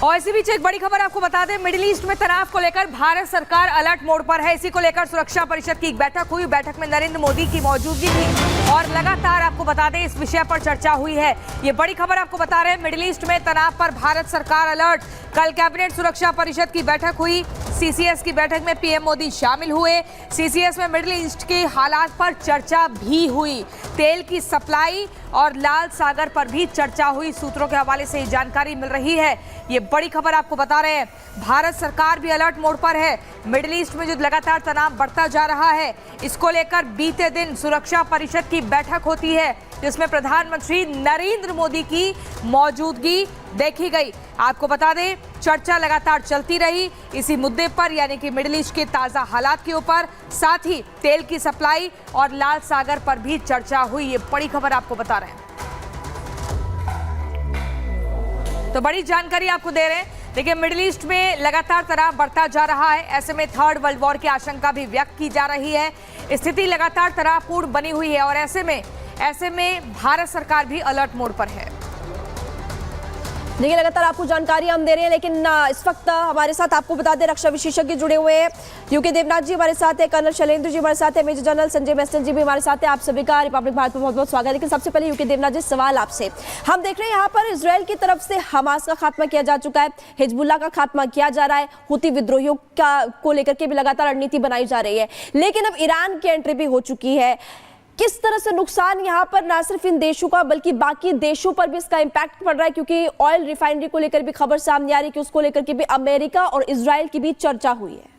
और इसी बीच एक बड़ी खबर आपको बता दें, मिडिल ईस्ट में तनाव को लेकर भारत सरकार अलर्ट मोड पर है। इसी को लेकर सुरक्षा परिषद की एक बैठक हुई। बैठक में नरेंद्र मोदी की मौजूदगी थी और लगातार आपको बता दें इस विषय पर चर्चा हुई है। ये बड़ी खबर आपको बता रहे हैं, मिडिल ईस्ट में तनाव पर भारत सरकार अलर्ट। कल कैबिनेट सुरक्षा परिषद की बैठक हुई। सीसीएस की बैठक में पीएम मोदी शामिल हुए। सीसीएस में मिडिल ईस्ट के हालात पर चर्चा भी हुई। तेल की सप्लाई और लाल सागर पर भी चर्चा हुई। सूत्रों के हवाले से जानकारी मिल रही है। ये बड़ी खबर आपको बता रहे हैं, भारत सरकार भी अलर्ट मोड पर है। मिडिल ईस्ट में जो लगातार तनाव बढ़ता जा रहा है, इसको लेकर बीते दिन सुरक्षा परिषद की बैठक होती है, जिसमें प्रधानमंत्री नरेंद्र मोदी की मौजूदगी देखी गई। आपको बता दें चर्चा लगातार चलती रही इसी मुद्दे पर, यानी कि मिडिल ईस्ट के ताजा हालात के ऊपर। साथ ही तेल की सप्लाई और लाल सागर पर भी चर्चा हुई। ये बड़ी खबर आपको बता रहे हैं, तो बड़ी जानकारी आपको दे रहे हैं। देखिए, मिडिल ईस्ट में लगातार तनाव बढ़ता जा रहा है। ऐसे में थर्ड वर्ल्ड वॉर की आशंका भी व्यक्त की जा रही है। स्थिति लगातार तनावपूर्ण बनी हुई है और ऐसे में भारत सरकार भी अलर्ट मोड पर है। देखिए, लगातार आपको जानकारी हम दे रहे हैं, लेकिन इस वक्त हमारे साथ आपको बता दें रक्षा विशेषज्ञ जुड़े हुए हैं। यूके देवनाथ जी हमारे साथ है, कर्नल शैलेंद्र जी हमारे साथ है, मेजर जनरल संजय मैस्टन जी भी हमारे साथ है। आप सभी का रिपब्लिक भारत में बहुत बहुत स्वागत है। लेकिन सबसे पहले यूके देवनाथ जी, सवाल आपसे। हम देख रहे हैं यहाँ पर इजरायल की तरफ से हमास का खात्मा किया जा चुका है, हिजबुल्लाह का खात्मा किया जा रहा है, हुती विद्रोहियों को लेकर के भी लगातार रणनीति बनाई जा रही है। लेकिन अब ईरान की एंट्री भी हो चुकी है। किस तरह से नुकसान यहाँ पर ना सिर्फ इन देशों का बल्कि बाकी देशों पर भी इसका इम्पैक्ट पड़ रहा है, क्योंकि ऑयल रिफाइनरी को लेकर भी खबर सामने आ रही है कि उसको लेकर के भी अमेरिका और इजराइल की भी चर्चा हुई है।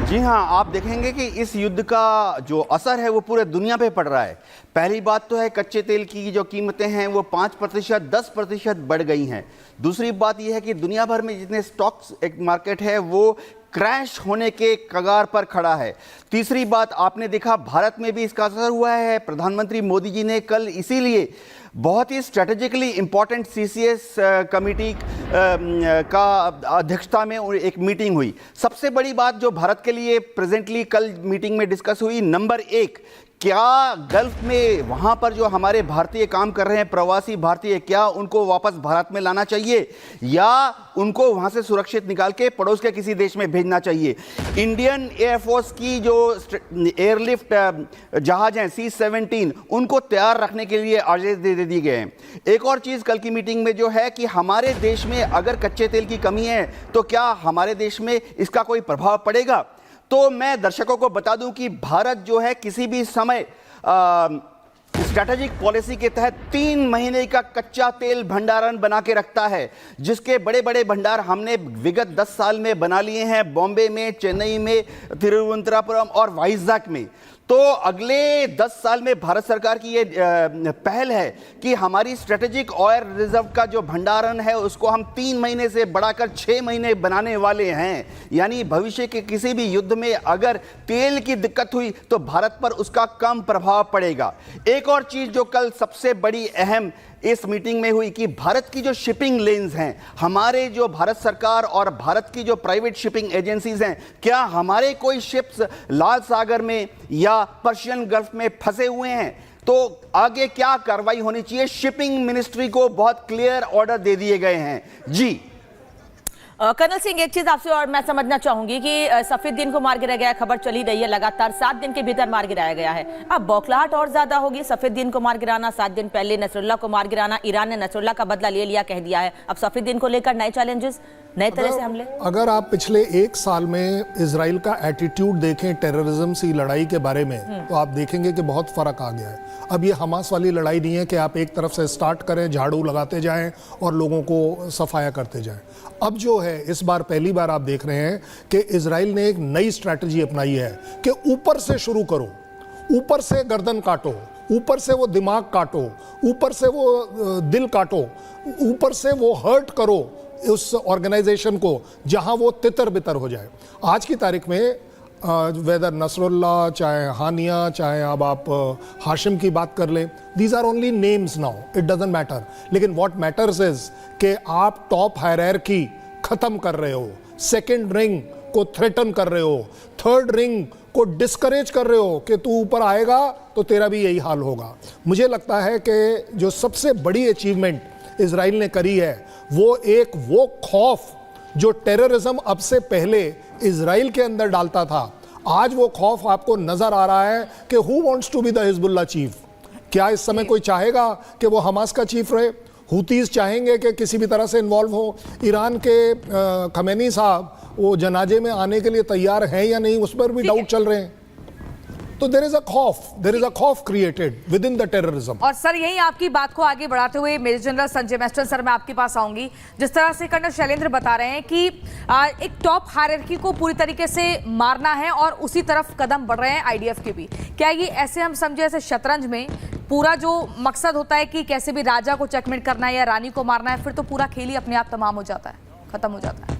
जी हाँ, आप देखेंगे कि इस युद्ध का जो असर है वो पूरे दुनिया पे पड़ रहा है। पहली बात तो है कच्चे तेल की जो कीमतें हैं वो 5%, 10% बढ़ गई हैं। दूसरी बात यह है कि दुनिया भर में जितने स्टॉक्स एक मार्केट है वो क्रैश होने के कगार पर खड़ा है। तीसरी बात आपने देखा भारत में भी इसका असर हुआ है। प्रधानमंत्री मोदी जी ने कल इसीलिए बहुत ही स्ट्रेटेजिकली इंपॉर्टेंट सीसीएस कमेटी का अध्यक्षता में एक मीटिंग हुई। सबसे बड़ी बात जो भारत के लिए प्रेजेंटली कल मीटिंग में डिस्कस हुई, नंबर 1, क्या गल्फ में वहाँ पर जो हमारे भारतीय काम कर रहे हैं प्रवासी भारतीय, क्या उनको वापस भारत में लाना चाहिए या उनको वहाँ से सुरक्षित निकाल के पड़ोस के किसी देश में भेजना चाहिए। इंडियन एयरफोर्स की जो एयरलिफ्ट जहाज हैं C-17 उनको तैयार रखने के लिए आदेश दे दिए गए हैं। एक और चीज़ कल की मीटिंग में जो है कि हमारे देश में अगर कच्चे तेल की कमी है तो क्या हमारे देश में इसका कोई प्रभाव पड़ेगा। तो मैं दर्शकों को बता दूं कि भारत जो है किसी भी समय स्ट्रैटेजिक पॉलिसी के तहत 3 महीने का कच्चा तेल भंडारण बना के रखता है, जिसके बड़े बड़े भंडार हमने विगत 10 साल में बना लिए हैं, बॉम्बे में, चेन्नई में, तिरुवनंतपुरम और वाइजैक में। तो अगले 10 साल में भारत सरकार की ये पहल है कि हमारी स्ट्रेटेजिक ऑयल रिजर्व का जो भंडारण है उसको हम 3 महीने से बढ़ाकर 6 महीने बनाने वाले हैं। यानी भविष्य के किसी भी युद्ध में अगर तेल की दिक्कत हुई तो भारत पर उसका कम प्रभाव पड़ेगा। एक और चीज जो कल सबसे बड़ी अहम इस मीटिंग में हुई कि भारत की जो शिपिंग लेन्स हैं, हमारे जो भारत सरकार और भारत की जो प्राइवेट शिपिंग एजेंसीज हैं, क्या हमारे कोई शिप्स लाल सागर में या पर्शियन गल्फ में फंसे हुए हैं तो आगे क्या कार्रवाई होनी चाहिए। शिपिंग मिनिस्ट्री को बहुत क्लियर ऑर्डर दे दिए गए हैं। जी कर्नल सिंह, एक चीज आपसे और मैं समझना चाहूंगी कि सफीउद्दीन को मार गिराया गया, खबर चली रही है लगातार, 7 दिन के भीतर मार गिराया गया है। अब बौखलाहट और ज्यादा होगी। सफीउद्दीन को मार गिराना, 7 दिन पहले नसरुल्लाह को मार गिराना, ईरान ने नसरुल्लाह का बदला ले लिया कह दिया है। अब सफीउद्दीन को लेकर नए चैलेंजेस, नए तरह से हमले। अगर आप पिछले 1 साल में इजराइल का एटीट्यूड देखें टेररिज्म से लड़ाई के बारे में, तो आप देखेंगे कि बहुत फर्क आ गया है। अब ये हमास वाली लड़ाई नहीं है कि आप एक तरफ से स्टार्ट करें, झाड़ू लगाते जाएं और लोगों को सफाया करते जाएं। अब जो है इस बार पहली बार आप देख रहे हैं कि इजराइल ने एक नई स्ट्रैटेजी अपनाई है कि ऊपर से शुरू करो, ऊपर से गर्दन काटो, ऊपर से वो दिमाग काटो, ऊपर से वो दिल काटो, ऊपर से वो हर्ट करो उस ऑर्गेनाइजेशन को जहां वो तितर बितर हो जाए। आज की तारीख में वेदर नसरुल्लाह, चाहे हानिया, चाहे अब आप हाशिम की बात कर लें, these are only names now, it doesn't matter. लेकिन व्हाट मैटर्स इज कि आप टॉप हायरार्की खत्म कर रहे हो, सेकंड रिंग को थ्रेटन कर रहे हो, थर्ड रिंग को डिस्करेज कर रहे हो कि तू ऊपर आएगा तो तेरा भी यही हाल होगा। मुझे लगता है कि जो सबसे बड़ी अचीवमेंट इजराइल ने करी है, वो खौफ जो टेररिज्म अब से पहले इजराइल के अंदर डालता था, आज वो खौफ आपको नजर आ रहा है कि who wants to be the Hezbollah chief. क्या इस समय कोई चाहेगा कि वो हमास का चीफ रहे? हुतीज चाहेंगे कि किसी भी तरह से इन्वॉल्व हो? ईरान के खमेनी साहब वो जनाजे में आने के लिए तैयार हैं या नहीं, उस पर भी डाउट चल रहे हैं। तो देयर इज अ खौफ created within the terrorism. और सर, यही आपकी बात को आगे बढ़ाते हुए major general Sanjay Meston sir, मैं आपके पास आऊंगी। जिस तरह से कर्नल शैलेंद्र बता रहे हैं कि एक टॉप हायरार्की को पूरी तरीके से मारना है और उसी तरफ कदम बढ़ रहे हैं आईडीएफ के भी, क्या ये ऐसे हम समझे जैसे शतरंज में पूरा जो मकसद होता है कि कैसे भी राजा को चेकमेट करना है या रानी को मारना है, फिर तो पूरा खेल ही अपने आप तमाम हो जाता है, खत्म हो जाता है?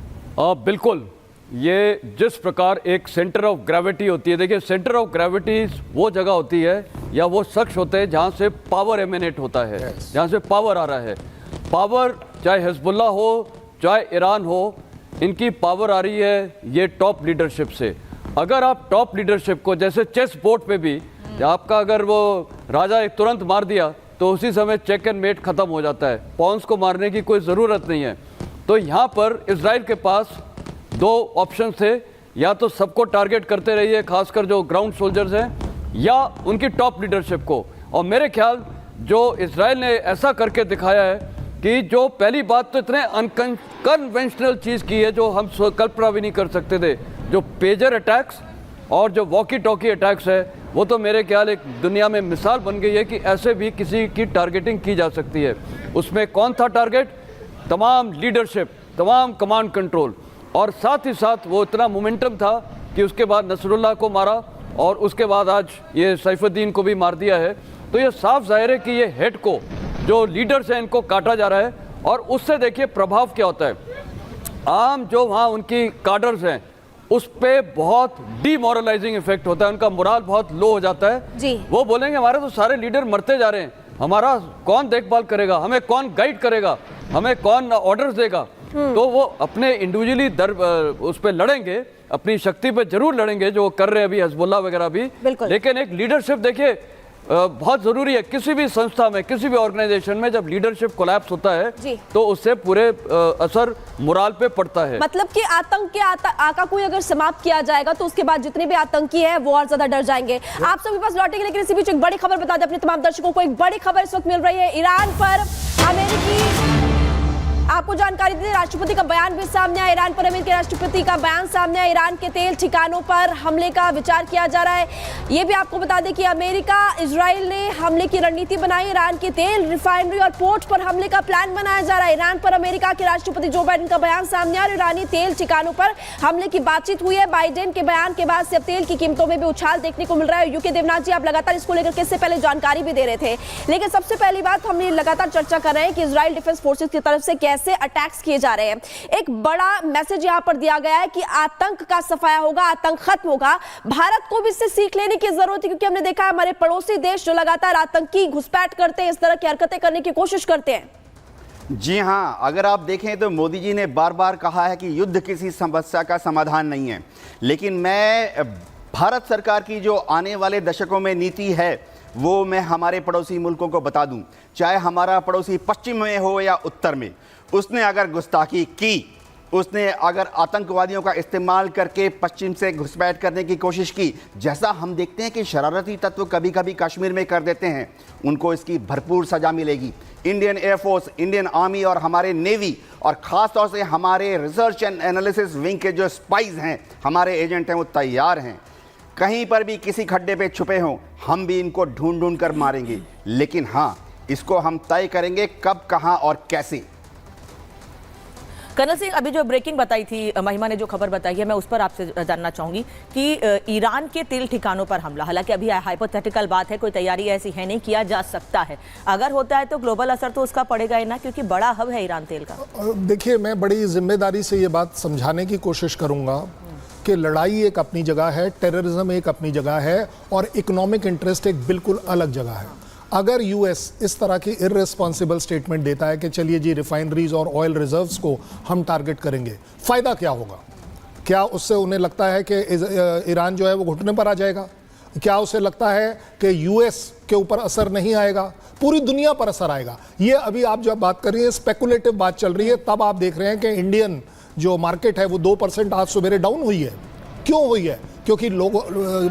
बिल्कुल, ये जिस प्रकार एक सेंटर ऑफ ग्रेविटी होती है, देखिए सेंटर ऑफ ग्रेविटी वो जगह होती है या वो शख्स होते हैं जहाँ से पावर एमिनेट होता है, जहाँ से पावर आ रहा है। पावर चाहे हिजबुल्लाह हो चाहे ईरान हो, इनकी पावर आ रही है ये टॉप लीडरशिप से। अगर आप टॉप लीडरशिप को, जैसे चेस बोर्ड पे भी आपका अगर वो राजा एक तुरंत मार दिया तो उसी समय चेक एंड मेट खत्म हो जाता है, पॉन्स को मारने की कोई ज़रूरत नहीं है। तो यहाँ पर इजराइल के पास दो ऑप्शन थे, या तो सबको टारगेट करते रहिए, खासकर जो ग्राउंड सोल्जर्स हैं, या उनकी टॉप लीडरशिप को। और मेरे ख्याल जो इजराइल ने ऐसा करके दिखाया है कि जो पहली बात तो इतने अनकन्वेंशनल चीज़ की है जो हम कल्पना भी नहीं कर सकते थे, जो पेजर अटैक्स और जो वॉकी टॉकी अटैक्स है, वो तो मेरे ख्याल एक दुनिया में मिसाल बन गई है कि ऐसे भी किसी की टारगेटिंग की जा सकती है। उसमें कौन था टारगेट? तमाम लीडरशिप, तमाम कमांड कंट्रोल, और साथ ही साथ वो इतना मोमेंटम था कि उसके बाद नसरुल्लाह को मारा और उसके बाद आज ये सैफुद्दीन को भी मार दिया है। तो ये साफ जाहिर है कि ये हेड को, जो लीडर्स हैं, इनको काटा जा रहा है। और उससे देखिए प्रभाव क्या होता है, आम जो वहाँ उनकी काडर्स हैं उस पर बहुत डीमोरलाइजिंग इफेक्ट होता है, उनका मोराल बहुत लो हो जाता है जी। वो बोलेंगे हमारे तो सारे लीडर मरते जा रहे हैं, हमारा कौन देखभाल करेगा, हमें कौन गाइड करेगा, हमें कौन ऑर्डर्स देगा। तो वो अपने इंडिविजुअली उस पर लड़ेंगे, अपनी शक्ति पे जरूर लड़ेंगे, जो कर रहे हैं अभी हिजबुल्लाह वगैरह भी। लेकिन एक लीडरशिप देखिए बहुत जरूरी है। किसी भी संस्था में, किसी भी ऑर्गेनाइजेशन में जब लीडरशिप कोलैप्स होता है तो उससे पूरे असर मोराल पे पड़ता है। मतलब कि आतंक के आका कोई अगर समाप्त किया जाएगा तो उसके बाद जितने भी आतंकी है वो और ज्यादा डर जाएंगे। आप सभी पास लौटेंगे, लेकिन इसी बीच एक बड़ी खबर बता दें अपने तमाम दर्शकों को। एक बड़ी खबर इस वक्त मिल रही है ईरान पर। अमेरिकी, आपको जानकारी दें, राष्ट्रपति का बयान भी सामने आया। ईरान पर अमेरिकी राष्ट्रपति का बयान सामने आया। ईरान के तेल ठिकानों पर हमले का विचार किया जा रहा है। ये भी आपको बता दें कि अमेरिका, इजराइल ने हमले की रणनीति बनाई। ईरान के तेल रिफाइनरी और पोर्ट पर हमले का प्लान बनाया जा रहा है। ईरान पर अमेरिका के राष्ट्रपति जो बाइडेन का बयान सामने आया और ईरानी तेल ठिकानों पर हमले की बातचीत हुई है। बाइडेन के बयान के बाद से अब तेल की कीमतों में भी उछाल देखने को मिल रहा है। यूके देवनाथ जी, आप लगातार इसको लेकर के इससे पहले जानकारी भी दे रहे थे, लेकिन सबसे पहली बात हमने लगातार चर्चा कर रहे हैं कि इजराइल डिफेंस फोर्सेस की तरफ से कैसे अटैक्स किए जा रहे हैं। एक बड़ा मैसेज यहां पर दिया गया है कि आतंक का सफाया होगा, आतंक खत्म होगा। भारत को भी इससे सीख लेने की जरूरत है, क्योंकि हमने देखा है हमारे पड़ोसी देश जो लगातार आतंकी घुसपैठ करते हैं, इस तरह की हरकतें करने की कोशिश करते हैं। जी हाँ, अगर आप देखें तो मोदी जी ने बार बार कहा है कि युद्ध किसी समस्या का समाधान नहीं है, लेकिन मैं भारत सरकार की जो आने वाले दशकों में नीति है वो मैं हमारे पड़ोसी मुल्कों को बता दूं। चाहे हमारा पड़ोसी पश्चिम में हो या उत्तर में, उसने अगर गुस्ताखी की, उसने अगर आतंकवादियों का इस्तेमाल करके पश्चिम से घुसपैठ करने की कोशिश की, जैसा हम देखते हैं कि शरारती तत्व कभी कभी कश्मीर में कर देते हैं, उनको इसकी भरपूर सजा मिलेगी। इंडियन एयरफोर्स, इंडियन आर्मी और हमारे नेवी और ख़ास तौर से हमारे रिसर्च एंड एनालिसिस विंग के जो स्पाइज हैं, हमारे एजेंट हैं, वो तैयार हैं। कहीं पर भी किसी खड्डे पे छुपे हों, हम भी इनको ढूंढ ढूंढ कर मारेंगे, लेकिन हाँ, इसको हम तय करेंगे कब, कहाँ और कैसे। कर्नल सिंह, अभी जो ब्रेकिंग बताई थी महिमा ने, जो खबर बताई है, मैं उस पर आपसे जानना चाहूंगी कि ईरान के तेल ठिकानों पर हमला, हालांकि अभी हाइपोथेटिकल बात है, कोई तैयारी ऐसी है नहीं, किया जा सकता है। अगर होता है तो ग्लोबल असर तो उसका पड़ेगा ही ना, क्योंकि बड़ा हब है ईरान तेल का। देखिए, मैं बड़ी जिम्मेदारी से ये बात समझाने की कोशिश करूंगा कि लड़ाई एक अपनी जगह है, टेररिज्म एक अपनी जगह है और इकोनॉमिक इंटरेस्ट एक बिल्कुल अलग जगह है। अगर यूएस इस तरह की इररिस्पॉन्सिबल स्टेटमेंट देता है कि चलिए जी रिफाइनरीज और ऑयल रिजर्व्स को हम टारगेट करेंगे, फ़ायदा क्या होगा? क्या उससे उन्हें लगता है कि ईरान जो है वो घुटने पर आ जाएगा? क्या उसे लगता है कि यूएस के ऊपर असर नहीं आएगा? पूरी दुनिया पर असर आएगा। ये अभी आप जब बात कर रही है, स्पेकुलेटिव बात चल रही है, तब आप देख रहे हैं कि इंडियन जो मार्केट है वो 2% आज सवेरे डाउन हुई है। क्यों हुई है? क्योंकि लोग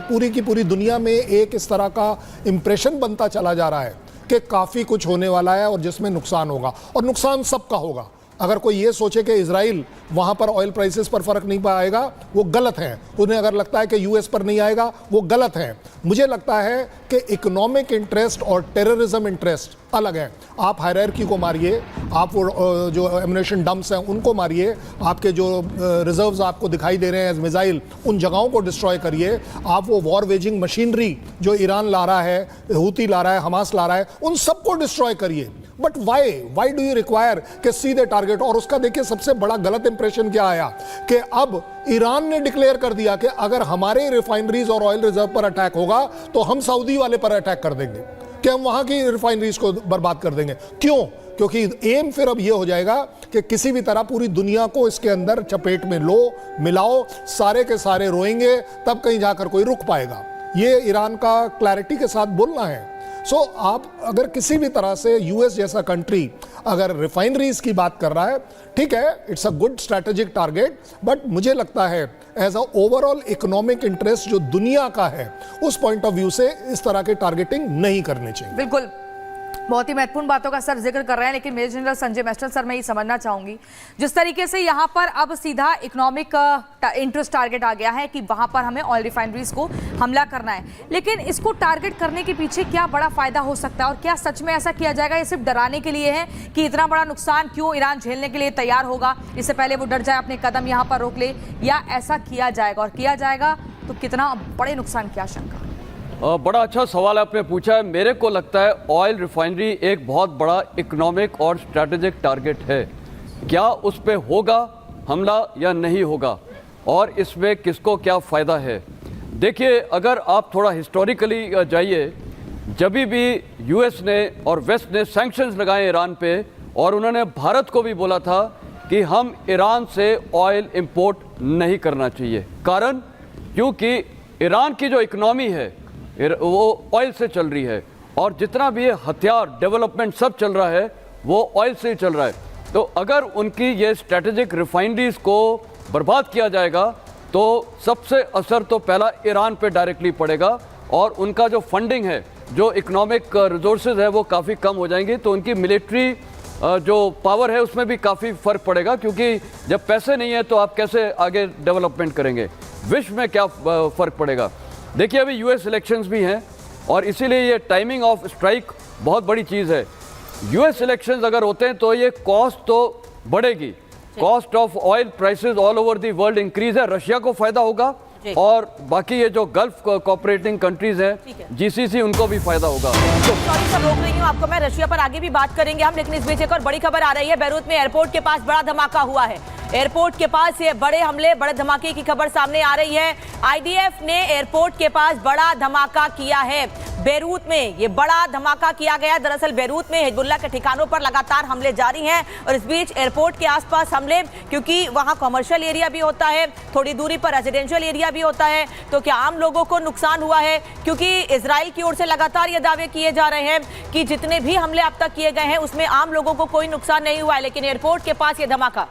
पूरी की पूरी दुनिया में एक इस तरह का इंप्रेशन बनता चला जा रहा है कि काफ़ी कुछ होने वाला है और जिसमें नुकसान होगा, और नुकसान सबका होगा। अगर कोई ये सोचे कि इजराइल वहाँ पर ऑयल प्राइसेस पर फर्क नहीं पाएगा, वो गलत है। उन्हें अगर लगता है कि यूएस पर नहीं आएगा, वो गलत है। मुझे लगता है कि इकोनॉमिक इंटरेस्ट और टेररिज्म इंटरेस्ट अलग है। आप हायरार्की को मारिए, आप वो जो एमुनेशन डंप्स हैं उनको मारिए, आपके जो रिजर्व्स आपको दिखाई दे रहे हैं एज मिसाइल, उन जगहों को डिस्ट्रॉय करिए। आप वो वॉर वेजिंग मशीनरी जो ईरान ला रहा है, हूती ला रहा है, हमास ला रहा है, उन सबको डिस्ट्रॉय करिए। But why do you require कि सीधे टारगेट? और उसका देखिए सबसे बड़ा गलत इंप्रेशन क्या आया कि अब ईरान ने डिक्लेयर कर दिया कि अगर हमारे रिफाइनरीज और ऑयल रिजर्व पर अटैक होगा तो हम सऊदी वाले पर अटैक कर देंगे, कि हम वहां की रिफाइनरीज को बर्बाद कर देंगे। क्यों? क्योंकि एम फिर अब ये हो जाएगा कि किसी भी तरह पूरी दुनिया को इसके अंदर चपेट में लो, मिलाओ, सारे के सारे रोएंगे, तब कहीं जाकर कोई रुक पाएगा। ये ईरान का क्लैरिटी के साथ बोलना है। सो आप अगर किसी भी तरह से यूएस जैसा कंट्री अगर रिफाइनरीज की बात कर रहा है, ठीक है, it's a good strategic target, but मुझे लगता है as a overall economic interest जो दुनिया का है, उस पॉइंट ऑफ व्यू से इस तरह के टारगेटिंग नहीं करनी चाहिए। बिल्कुल, बहुत ही महत्वपूर्ण बातों का सर जिक्र कर रहे हैं, लेकिन major general Sanjay Meston sir, मैं ये समझना चाहूंगी, जिस तरीके से यहाँ पर अब सीधा इकोनॉमिक इंटरेस्ट टारगेट आ गया है कि वहां पर हमें ऑयल रिफाइनरीज को हमला करना है, लेकिन इसको टारगेट करने के पीछे क्या बड़ा फायदा हो सकता है और क्या सच में ऐसा किया जाएगा? ये सिर्फ डराने के लिए है कि इतना बड़ा नुकसान क्यों ईरान झेलने के लिए तैयार होगा, इससे पहले वो डर जाए, अपने कदम यहाँ पर रोक ले, या ऐसा किया जाएगा? और किया जाएगा तो कितना बड़े नुकसान की आशंका? बड़ा अच्छा सवाल आपने पूछा है। मेरे को लगता है ऑयल रिफाइनरी एक बहुत बड़ा इकोनॉमिक और स्ट्रैटेजिक टारगेट है। क्या उस पर होगा हमला या नहीं होगा, और इसमें किसको क्या फ़ायदा है? देखिए, अगर आप थोड़ा हिस्टोरिकली जाइए, जब भी यूएस ने और वेस्ट ने सैंक्शंस लगाए ईरान पे, और उन्होंने भारत को भी बोला था कि हम ईरान से ऑयल इंपोर्ट नहीं करना चाहिए। कारण क्योंकि ईरान की जो इकनॉमी है वो ऑयल से चल रही है, और जितना भी ये हथियार डेवलपमेंट सब चल रहा है वो ऑयल से ही चल रहा है। तो अगर उनकी ये स्ट्रेटेजिक रिफाइनरीज को बर्बाद किया जाएगा तो सबसे असर तो पहला ईरान पे डायरेक्टली पड़ेगा, और उनका जो फंडिंग है, जो इकोनॉमिक रिसोर्सेज है, वो काफ़ी कम हो जाएंगे। तो उनकी मिलिट्री जो पावर है उसमें भी काफ़ी फ़र्क पड़ेगा, क्योंकि जब पैसे नहीं है तो आप कैसे आगे डेवलपमेंट करेंगे? विश्व में क्या फ़र्क पड़ेगा? देखिए, अभी यूएस इलेक्शंस भी हैं, और इसीलिए ये टाइमिंग ऑफ स्ट्राइक बहुत बड़ी चीज़ है। यूएस इलेक्शंस अगर होते हैं तो ये कॉस्ट तो बढ़ेगी, cost of oil prices all over the world increase है, रशिया को फायदा होगा, और बाकी ये जो गल्फ कोऑपरेटिंग कंट्रीज हैं, जीसीसी, उनको भी फायदा होगा। तो सॉरी सर, रोक रही हूँ आपको मैं, रशिया पर आगे भी बात करेंगे हम, लेकिन इस बीच एक और बड़ी खबर आ रही है। बैरूत में एयरपोर्ट के पास बड़ा धमाका हुआ है। एयरपोर्ट के पास ये बड़े हमले, बड़े धमाके की खबर सामने आ रही है। आईडीएफ ने एयरपोर्ट के पास बड़ा धमाका किया है। बैरूत में ये बड़ा धमाका किया गया। दरअसल बैरूत में हिजबुल्लाह के ठिकानों पर लगातार हमले जारी हैं, और इस बीच एयरपोर्ट के आसपास हमले, क्योंकि वहां कमर्शियल एरिया भी होता है, थोड़ी दूरी पर रेजिडेंशियल एरिया भी होता है। तो क्या आम लोगों को नुकसान हुआ है? क्योंकि इजराइल की ओर से लगातार ये दावे किए जा रहे हैं कि जितने भी हमले अब तक किए गए हैं उसमें आम लोगों को कोई नुकसान नहीं हुआ है, लेकिन एयरपोर्ट के पास ये धमाका